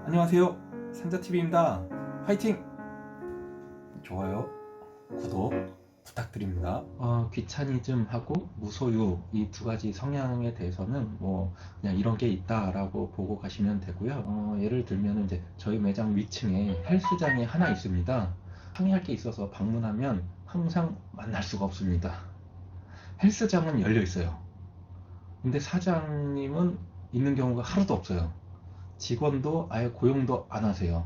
안녕하세요, 산자TV입니다. 화이팅! 좋아요, 구독 부탁드립니다. 귀차니즘하고 무소유 이 두 가지 성향에 대해서는 뭐 그냥 이런 게 있다라고 보고 가시면 되고요. 예를 들면 이제 저희 매장 위층에 헬스장이 하나 있습니다. 항의할 게 있어서 방문하면 항상 만날 수가 없습니다. 헬스장은 열려 있어요. 근데 사장님은 있는 경우가 하루도 없어요. 직원도 아예 고용도 안 하세요.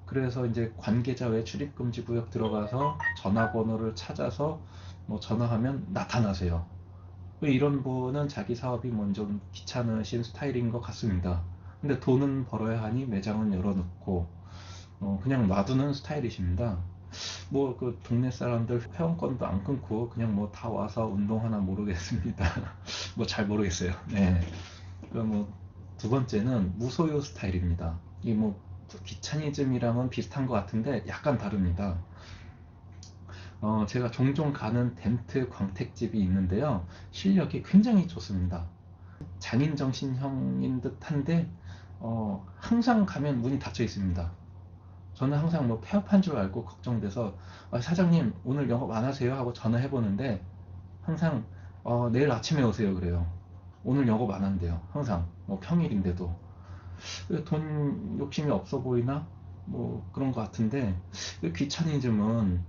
그래서 이제 관계자 외 출입금지 구역 들어가서 전화번호를 찾아서 뭐 전화하면 나타나세요. 이런 분은 자기 사업이 먼저 귀찮으신 스타일인 것 같습니다. 근데 돈은 벌어야 하니 매장은 열어놓고 그냥 놔두는 스타일이십니다. 뭐 그 동네 사람들 회원권도 안 끊고 그냥 뭐 다 와서 운동하나 모르겠습니다. 뭐 잘 모르겠어요. 네. 그럼 뭐 두 번째는 무소유 스타일입니다. 이 뭐 귀차니즘이랑은 비슷한 것 같은데 약간 다릅니다. 제가 종종 가는 덴트 광택집이 있는데요. 실력이 굉장히 좋습니다. 장인정신형인 듯한데 항상 가면 문이 닫혀 있습니다. 저는 항상 뭐 폐업한 줄 알고 걱정돼서 사장님 오늘 영업 안 하세요? 하고 전화해 보는데 항상 내일 아침에 오세요 그래요. 오늘 영업 안 한대요. 항상 뭐 평일인데도. 돈 욕심이 없어 보이나? 뭐 그런 것 같은데 귀차니즘은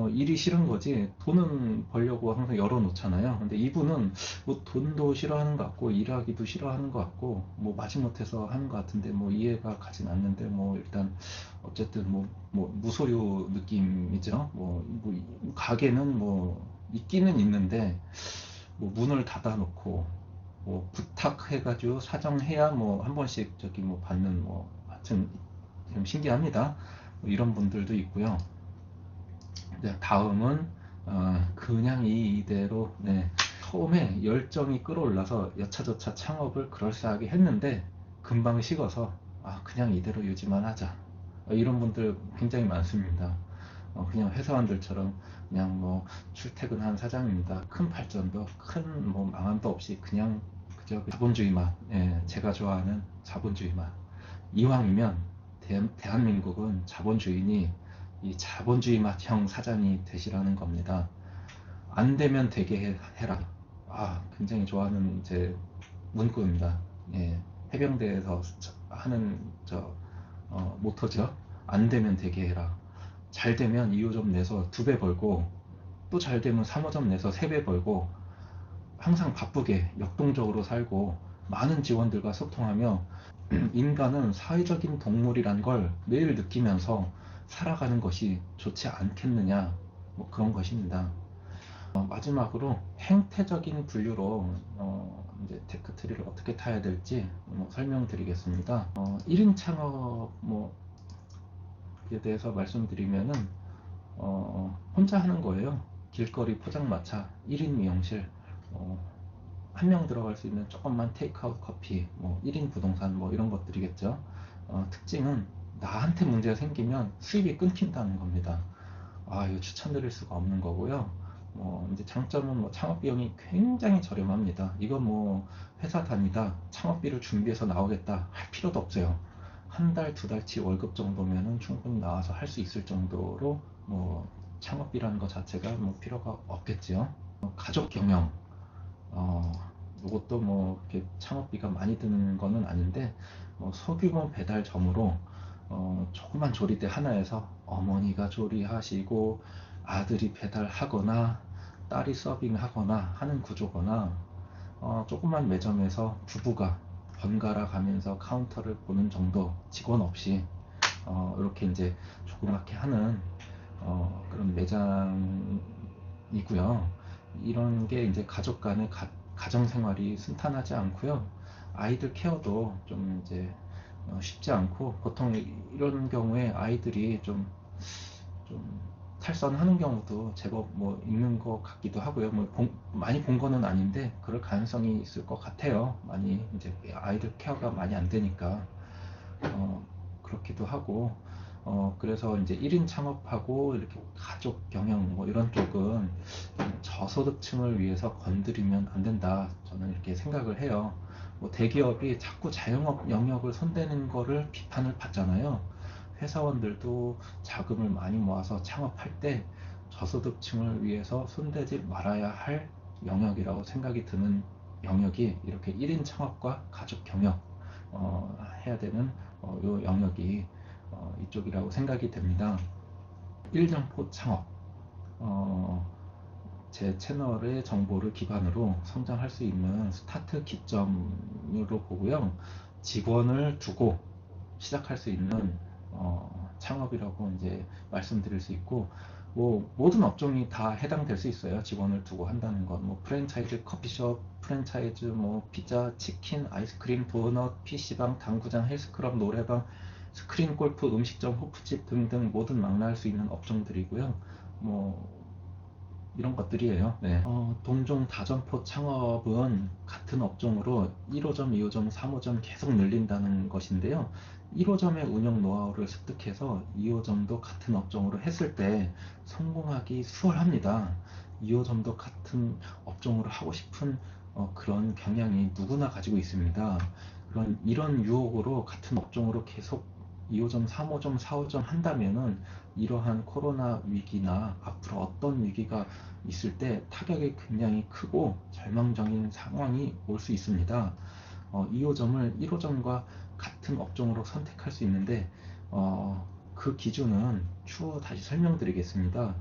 일이 싫은 거지 돈은 벌려고 항상 열어놓잖아요. 근데 이분은 뭐 돈도 싫어하는 것 같고 일하기도 싫어하는 것 같고 뭐 마지못해서 하는 것 같은데 뭐 이해가 가진 않는데 뭐 일단 어쨌든 뭐 무소유 느낌이죠. 뭐 가게는 뭐 있기는 있는데 뭐 문을 닫아놓고 뭐 부탁해가지고 사정해야 뭐 한 번씩 저기 뭐 받는 뭐 하여튼 좀 신기합니다. 뭐 이런 분들도 있고요. 네, 다음은 그냥 이대로 네, 처음에 열정이 끌어올라서 여차저차 창업을 그럴싸하게 했는데 금방 식어서 그냥 이대로 유지만 하자 이런 분들 굉장히 많습니다. 그냥 회사원들처럼 그냥 뭐 출퇴근한 사장입니다. 큰 발전도 큰 뭐 망함도 없이 그냥 그저 자본주의 맛, 예, 제가 좋아하는 자본주의 맛. 이왕이면 대한민국은 자본주의니 이 자본주의 맛형 사장이 되시라는 겁니다. 안 되면 되게 해라. 굉장히 좋아하는 제 문구입니다. 예, 해병대에서 하는 모토죠. 안 되면 되게 해라. 잘 되면 2호점 내서 2배 벌고 또 잘 되면 3호점 내서 3배 벌고 항상 바쁘게 역동적으로 살고 많은 직원들과 소통하며 인간은 사회적인 동물이란 걸 매일 느끼면서 살아가는 것이 좋지 않겠느냐 뭐 그런 것입니다. 마지막으로 행태적인 분류로 이제 테크트리를 어떻게 타야 될지 설명드리겠습니다. 1인 창업 뭐에 대해서 말씀드리면은 혼자 하는 거예요. 길거리 포장마차 1인 미용실 한 명 들어갈 수 있는 조금만 테이크아웃 커피, 뭐 1인 부동산 뭐 이런 것들이겠죠. 특징은 나한테 문제가 생기면 수입이 끊긴다는 겁니다. 이거 추천드릴 수가 없는 거고요. 이제 장점은 뭐 창업 비용이 굉장히 저렴합니다. 이건 뭐 회사 다니다 창업비를 준비해서 나오겠다 할 필요도 없어요. 한 달, 두 달치 월급 정도면은 충분히 나와서 할 수 있을 정도로 뭐 창업비라는 것 자체가 뭐 필요가 없겠지요. 가족 경영, 이것도 뭐 이렇게 창업비가 많이 드는 거는 아닌데 소규모 배달점으로 조그만 조리대 하나에서 어머니가 조리하시고 아들이 배달하거나 딸이 서빙하거나 하는 구조거나 조그만 매점에서 부부가 번갈아 가면서 카운터를 보는 정도 직원 없이 이렇게 이제 조그맣게 하는 그런 매장이고요. 이런 게 이제 가족 간의 가정 생활이 순탄하지 않고요. 아이들 케어도 좀 이제 쉽지 않고 보통 이런 경우에 아이들이 좀 탈선하는 경우도 제법 뭐 있는 것 같기도 하고요. 많이 본 거는 아닌데 그럴 가능성이 있을 것 같아요. 많이 이제 아이들 케어가 많이 안 되니까 그렇기도 하고 그래서 이제 1인 창업하고 이렇게 가족 경영 뭐 이런 쪽은 저소득층을 위해서 건드리면 안 된다 저는 이렇게 생각을 해요. 뭐 대기업이 자꾸 자영업 영역을 손대는 거를 비판을 받잖아요. 회사원들도 자금을 많이 모아서 창업할 때 저소득층을 위해서 손대지 말아야 할 영역이라고 생각이 드는 영역이 이렇게 1인 창업과 가족 경영 해야 되는 요 영역이 이쪽이라고 생각이 됩니다. 1점포 창업 제 채널의 정보를 기반으로 성장할 수 있는 스타트 기점으로 보고요. 직원을 두고 시작할 수 있는 창업이라고 이제 말씀드릴 수 있고, 뭐 모든 업종이 다 해당될 수 있어요. 직원을 두고 한다는 건 뭐 프랜차이즈 커피숍, 프랜차이즈 뭐 피자, 치킨, 아이스크림, 도넛, PC방, 당구장, 헬스클럽, 노래방, 스크린 골프, 음식점, 호프집 등등 모든 망라할 수 있는 업종들이고요. 뭐 이런 것들이에요. 네. 동종 다점포 창업은 같은 업종으로 1호점, 2호점, 3호점 계속 늘린다는 것인데요. 1호점의 운영 노하우를 습득해서 2호점도 같은 업종으로 했을 때 성공하기 수월합니다. 2호점도 같은 업종으로 하고 싶은 그런 경향이 누구나 가지고 있습니다. 이런 유혹으로 같은 업종으로 계속 2호점, 3호점, 4호점 한다면은 이러한 코로나 위기나 앞으로 어떤 위기가 있을 때 타격이 굉장히 크고 절망적인 상황이 올 수 있습니다. 2호점을 1호점과 같은 업종으로 선택할 수 있는데 그 기준은 추후 다시 설명드리겠습니다.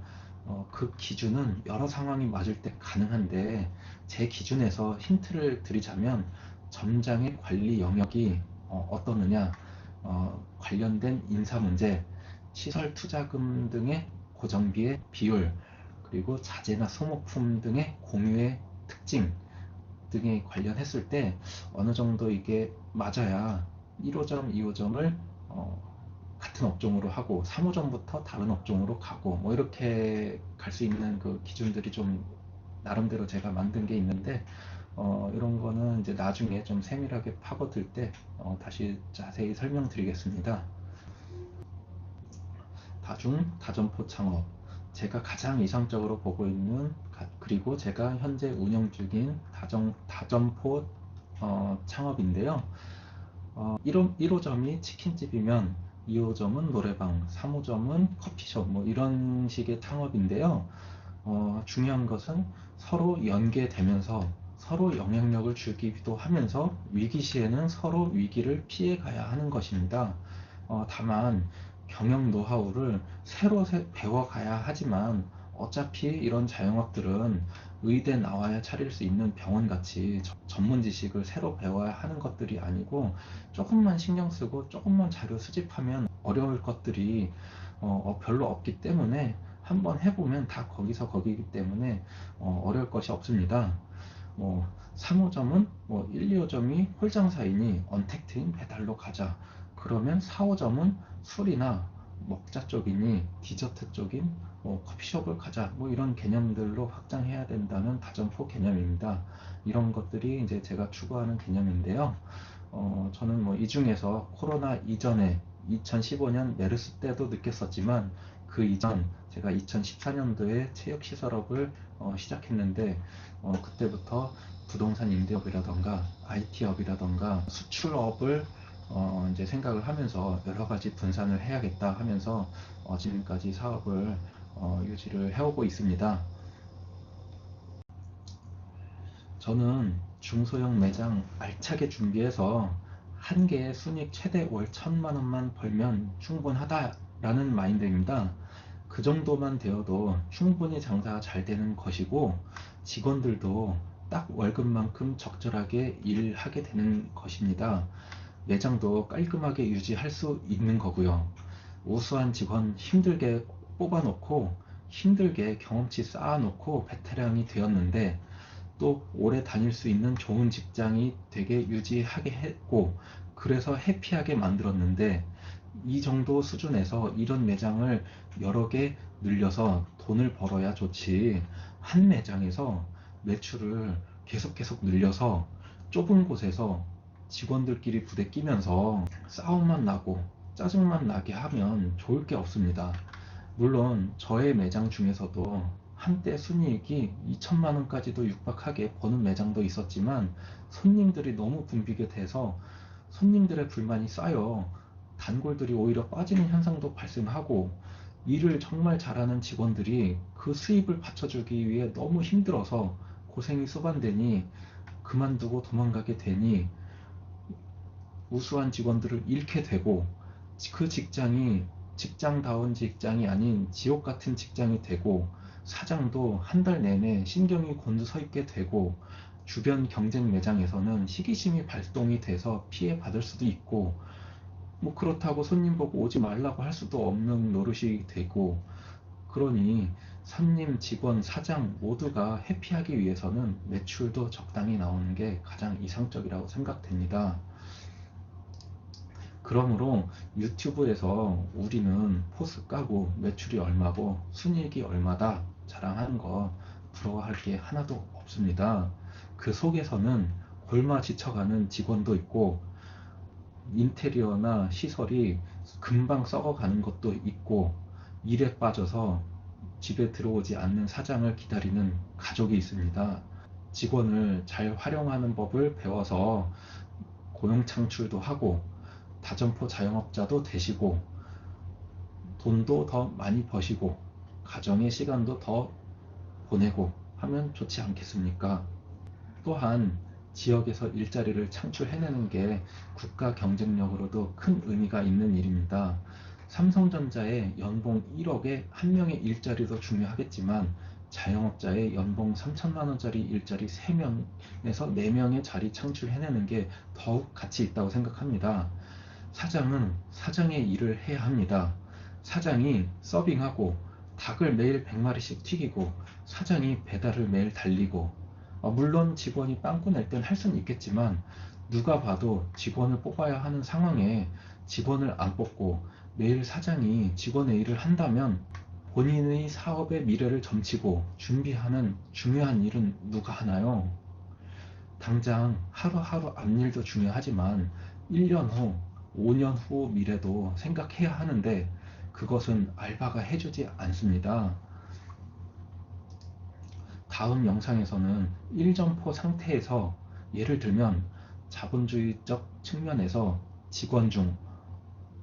그 기준은 여러 상황이 맞을 때 가능한데 제 기준에서 힌트를 드리자면 점장의 관리 영역이 어떠느냐, 관련된 인사 문제, 시설 투자금 등의 고정비의 비율, 그리고 자재나 소모품 등의 공유의 특징 등에 관련했을 때 어느 정도 이게 맞아야 1호점, 2호점을 같은 업종으로 하고 3호점부터 다른 업종으로 가고 뭐 이렇게 갈 수 있는 그 기준들이 좀 나름대로 제가 만든 게 있는데 이런 거는 이제 나중에 좀 세밀하게 파고들 때 다시 자세히 설명드리겠습니다. 다중다점포 창업, 제가 가장 이상적으로 보고 있는 그리고 제가 현재 운영 중인 다점포 창업인데요. 1호점이 치킨집이면 2호점은 노래방, 3호점은 커피숍 뭐 이런 식의 창업인데요. 중요한 것은 서로 연계되면서 서로 영향력을 주기도 하면서 위기 시에는 서로 위기를 피해 가야 하는 것입니다. 다만 경영 노하우를 새로 배워가야 하지만 어차피 이런 자영업들은 의대 나와야 차릴 수 있는 병원같이 전문 지식을 새로 배워야 하는 것들이 아니고 조금만 신경 쓰고 조금만 자료 수집하면 어려울 것들이 별로 없기 때문에 한번 해보면 다 거기서 거기이기 때문에 어려울 것이 없습니다. 뭐 3호점은 뭐 1, 2호점이 홀장사이니 언택트인 배달로 가자. 그러면 4호점은 술이나 먹자 쪽이니 디저트 쪽인 뭐 커피숍을 가자. 뭐 이런 개념들로 확장해야 된다는 다점포 개념입니다. 이런 것들이 이제 제가 추구하는 개념인데요. 저는 뭐 이 중에서 코로나 이전에 2015년 메르스 때도 느꼈었지만 그 이전 제가 2014년도에 체육시설업을 시작했는데 그때부터 부동산 임대업이라던가 IT업이라던가 수출업을 이제 생각을 하면서 여러 가지 분산을 해야겠다 하면서 지금까지 사업을 유지를 해오고 있습니다. 저는 중소형 매장 알차게 준비해서 한 개의 순익 최대 월 1,000만 원만 벌면 충분하다라는 마인드입니다. 그 정도만 되어도 충분히 장사가 잘 되는 것이고 직원들도 딱 월급만큼 적절하게 일하게 되는 것입니다. 매장도 깔끔하게 유지할 수 있는 거고요. 우수한 직원 힘들게 뽑아놓고 힘들게 경험치 쌓아놓고 베테랑이 되었는데 또 오래 다닐 수 있는 좋은 직장이 되게 유지하게 했고 그래서 해피하게 만들었는데 이 정도 수준에서 이런 매장을 여러 개 늘려서 돈을 벌어야 좋지 한 매장에서 매출을 계속 늘려서 좁은 곳에서 직원들끼리 부대 끼면서 싸움만 나고 짜증만 나게 하면 좋을 게 없습니다. 물론 저의 매장 중에서도 한때 순이익이 2천만 원까지도 육박하게 버는 매장도 있었지만 손님들이 너무 붐비게 돼서 손님들의 불만이 쌓여 단골들이 오히려 빠지는 현상도 발생하고, 일을 정말 잘하는 직원들이 그 수입을 받쳐주기 위해 너무 힘들어서 고생이 수반되니 그만두고 도망가게 되니 우수한 직원들을 잃게 되고, 그 직장이 직장다운 직장이 아닌 지옥 같은 직장이 되고, 사장도 한 달 내내 신경이 곤두서 있게 되고, 주변 경쟁 매장에서는 시기심이 발동이 돼서 피해 받을 수도 있고, 뭐 그렇다고 손님 보고 오지 말라고 할 수도 없는 노릇이 되고, 그러니 손님, 직원, 사장 모두가 해피하기 위해서는 매출도 적당히 나오는 게 가장 이상적이라고 생각됩니다. 그러므로 유튜브에서 우리는 포스 까고 매출이 얼마고 순이익이 얼마다 자랑하는 거 부러워할 게 하나도 없습니다. 그 속에서는 골마 지쳐가는 직원도 있고, 인테리어나 시설이 금방 썩어가는 것도 있고, 일에 빠져서 집에 들어오지 않는 사장을 기다리는 가족이 있습니다. 직원을 잘 활용하는 법을 배워서 고용 창출도 하고 다점포 자영업자도 되시고 돈도 더 많이 버시고 가정의 시간도 더 보내고 하면 좋지 않겠습니까? 또한 지역에서 일자리를 창출해내는 게 국가 경쟁력으로도 큰 의미가 있는 일입니다. 삼성전자의 연봉 1억에 한 명의 일자리도 중요하겠지만 자영업자의 연봉 3천만 원짜리 일자리 3명에서 4명의 자리 창출해내는 게 더욱 가치 있다고 생각합니다. 사장은 사장의 일을 해야 합니다. 사장이 서빙하고 닭을 매일 100마리씩 튀기고 사장이 배달을 매일 달리고, 물론 직원이 빵꾸 낼 땐 할 수는 있겠지만 누가 봐도 직원을 뽑아야 하는 상황에 직원을 안 뽑고 매일 사장이 직원의 일을 한다면 본인의 사업의 미래를 점치고 준비하는 중요한 일은 누가 하나요? 당장 하루하루 앞일도 중요하지만 1년 후, 5년 후 미래도 생각해야 하는데 그것은 알바가 해주지 않습니다. 다음 영상에서는 1점포 상태에서, 예를 들면 자본주의적 측면에서 직원 중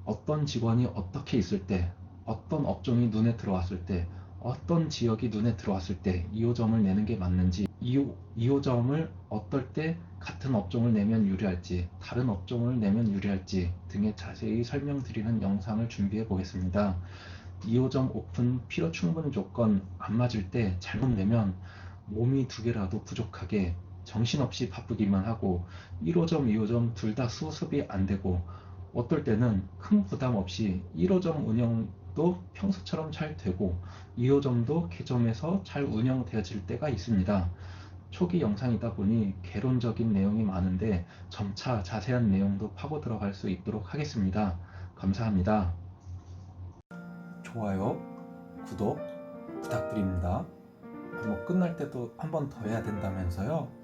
어떤 직원이 어떻게 있을 때, 어떤 업종이 눈에 들어왔을 때, 어떤 지역이 눈에 들어왔을 때 2호점을 내는 게 맞는지, 2호점을 어떨 때 같은 업종을 내면 유리할지, 다른 업종을 내면 유리할지 등에 자세히 설명드리는 영상을 준비해 보겠습니다. 2호점 오픈 필요 충분 조건 안 맞을 때 잘못 내면 몸이 2개라도 부족하게 정신없이 바쁘기만 하고 1호점, 2호점 둘 다 수습이 안 되고, 어떨 때는 큰 부담 없이 1호점 운영도 평소처럼 잘 되고 2호점도 개점해서 잘 운영되어질 때가 있습니다. 초기 영상이다 보니 개론적인 내용이 많은데 점차 자세한 내용도 파고 들어갈 수 있도록 하겠습니다. 감사합니다. 좋아요, 구독 부탁드립니다. 뭐 끝날 때도 한 번 더 해야 된다면서요?